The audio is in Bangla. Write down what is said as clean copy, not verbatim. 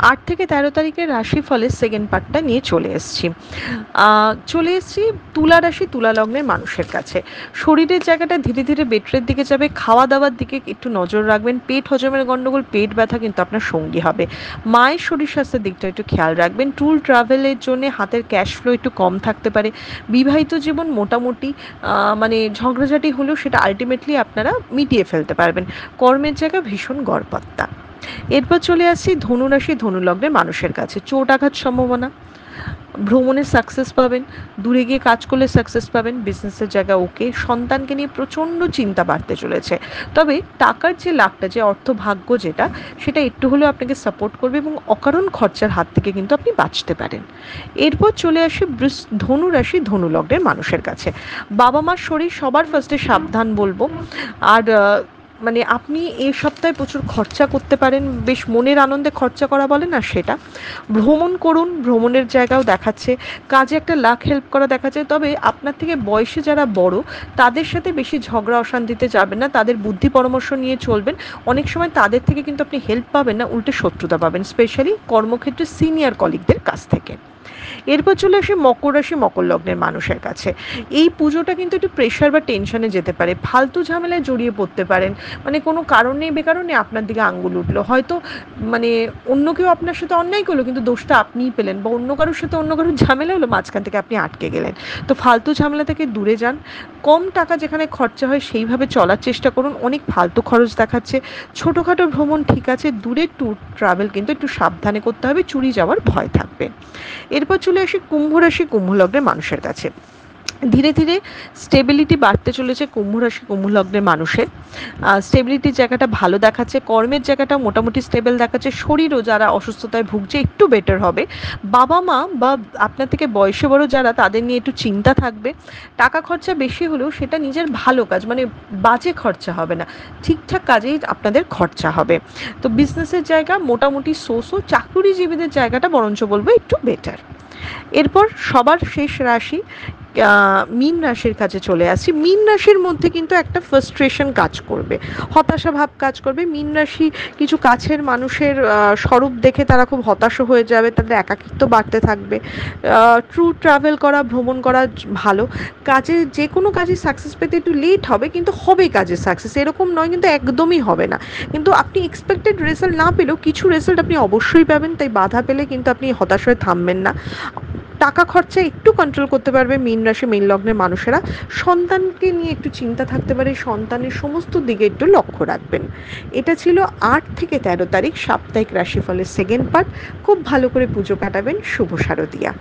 8 থেকে 13 তারিখের রাশিফলের সেকেন্ড পার্টটা নিয়ে চলে এসেছি তুলা রাশি তুলা লগ্নের মানুষের কাছে। শরীরের জায়গাটা ধীরে ধীরে বেটারের দিকে যাবে, খাওয়া দাওয়ার দিকে একটু নজর রাখবেন, পেট হজমের গণ্ডগোল, পেট ব্যথা কিন্তু আপনার সঙ্গী হবে। মায়ের শরীর স্বাস্থ্যের দিকটা একটু খেয়াল রাখবেন। ট্যুর ট্রাভেলের জন্য হাতের ক্যাশ ফ্লো একটু কম থাকতে পারে। বিবাহিত জীবন মোটামুটি মানে ঝগড়াঝাটি হলেও সেটা আলটিমেটলি আপনারা মিটিয়ে ফেলতে পারবেন। কর্মের জায়গা ভীষণ গড়পত্তা। এরপর চলে আসছি ধনুরাশি ধনুলগ্নের মানুষের কাছে। চোট আঘাত সম্ভাবনা, ভ্রমণে সাকসেস পাবেন, দূরে গিয়ে কাজ করলে সাকসেস পাবেন, বিজনেসের জায়গা ওকে। সন্তানকে নিয়ে প্রচণ্ড চিন্তা বাড়তে চলেছে, তবে টাকার যে লাভটা, যে অর্থভাগ্য যেটা, সেটা একটু হলেও আপনাকে সাপোর্ট করবে এবং অকারণ খরচার হাত থেকে কিন্তু আপনি বাঁচতে পারেন। এরপর চলে আসি ধনুরাশি ধনুলগ্নের মানুষের কাছে। বাবা মার শরীর সবার ফার্স্টে সাবধান বলবো। আর মানে আপনি এই সপ্তাহে প্রচুর খরচা করতে পারেন, বেশ মনের আনন্দে খরচা করা বলে না সেটা। ভ্রমণ করুন, ভ্রমণের জায়গাও দেখাচ্ছে। কাজে একটা লাক হেল্প করা দেখাচ্ছে, তবে আপনার থেকে বয়সে যারা বড় তাদের সাথে বেশি ঝগড়া অশান্তিতে যাবেন না, তাদের বুদ্ধি পরামর্শ নিয়ে চলবেন। অনেক সময় তাদের থেকে কিন্তু আপনি হেল্প পাবেন না, উল্টে শত্রুতা পাবেন, স্পেশালি কর্মক্ষেত্রে সিনিয়র কলিগদের কাছ থেকে। এরপর চলে আসি মকর রাশি মকর লগ্নের মানুষের কাছে। এই পুজোটা কিন্তু একটু প্রেশার বা টেনশনে যেতে পারে, ফালতু ঝামেলায় জড়িয়ে পড়তে পারেন। মানে কোনো কারণে বেকারণে আপনার দিকে আঙ্গুল উঠলো, হয়তো মানে অন্য কেউ আপনার সাথে অন্যায় করলো কিন্তু দোষটা আপনিই পেলেন, বা অন্য কারোর সাথে অন্য কারোর ঝামেলা হলো, মাঝখান থেকে আপনি আটকে গেলেন। তো ফালতু ঝামেলা থেকে দূরে যান। কম টাকা যেখানে খরচা হয় সেইভাবে চলার চেষ্টা করুন। অনেক ফালতু খরচ দেখাচ্ছে। ছোটোখাটো ভ্রমণ ঠিক আছে, দূরের ট্যুর ট্রাভেল কিন্তু একটু সাবধানে করতে হবে, চুরি যাওয়ার ভয় থাকবে। এরপর চলে আসি কুম্ভ রাশি কুম্ভ লগ্নের মানুষের কাছে। ধীরে ধীরে স্টেবিলিটি বাড়তে চলেছে কুম্ভ রাশি কুম্ভ লগ্নের মানুষের। স্টেবিলিটির জায়গাটা ভালো দেখাচ্ছে, কর্মের জায়গাটা মোটামুটি স্টেবল দেখাচ্ছে। শরীরও যারা অসুস্থতায় ভুগছে একটু বেটার হবে। বাবা মা বা আপনার থেকে বয়সে বড় যারা, তাদের নিয়ে একটু চিন্তা থাকবে। টাকা খরচা বেশি হলেও সেটা নিজের ভালো কাজ, মানে বাজে খরচা হবে না, ঠিকঠাক কাজেই আপনাদের খরচা হবে। তো বিজনেসের জায়গা মোটামুটি সোসো, চাকুরিজীবীদের জায়গাটা বরঞ্চ বলবো একটু বেটার। এরপর সবার শেষ রাশি মীন রাশির কাছে চলে আসি। মীন রাশির মধ্যে কিন্তু একটা ফ্রাস্ট্রেশন কাজ করবে, হতাশা ভাব কাজ করবে। মীন রাশি কিছু কাছের মানুষের স্বরূপ দেখে তারা খুব হতাশ হয়ে যাবে, তাদের একাকিত্ব বাড়তে থাকবে। ট্যুর ট্রাভেল করা, ভ্রমণ করা ভালো। কাজে যে কোনো কাজে সাকসেস পেতে একটু লেট হবে, কিন্তু হবে কাজে সাকসেস, এরকম নয় কিন্তু একদমই হবে না। কিন্তু আপনি এক্সপেক্টেড রেজাল্ট না পেলেও কিছু রেজাল্ট আপনি অবশ্যই পাবেন, তাই বাধা পেলে কিন্তু আপনি হতাশ হয়ে থামবেন না। টাকা খরচা একটু কন্ট্রোল করতে পারবে মীন রাশি মীন লগ্নের মানুষেরা। সন্তানকে নিয়ে একটু চিন্তা থাকতে পারে, সন্তানের সমস্ত দিকে একটু লক্ষ্য রাখবেন। এটা ছিল 8 থেকে 13 তারিখ সাপ্তাহিক রাশিফলের সেকেন্ড পার্ট। খুব ভালো করে পুজো কাটাবেন। শুভ শারদিয়া।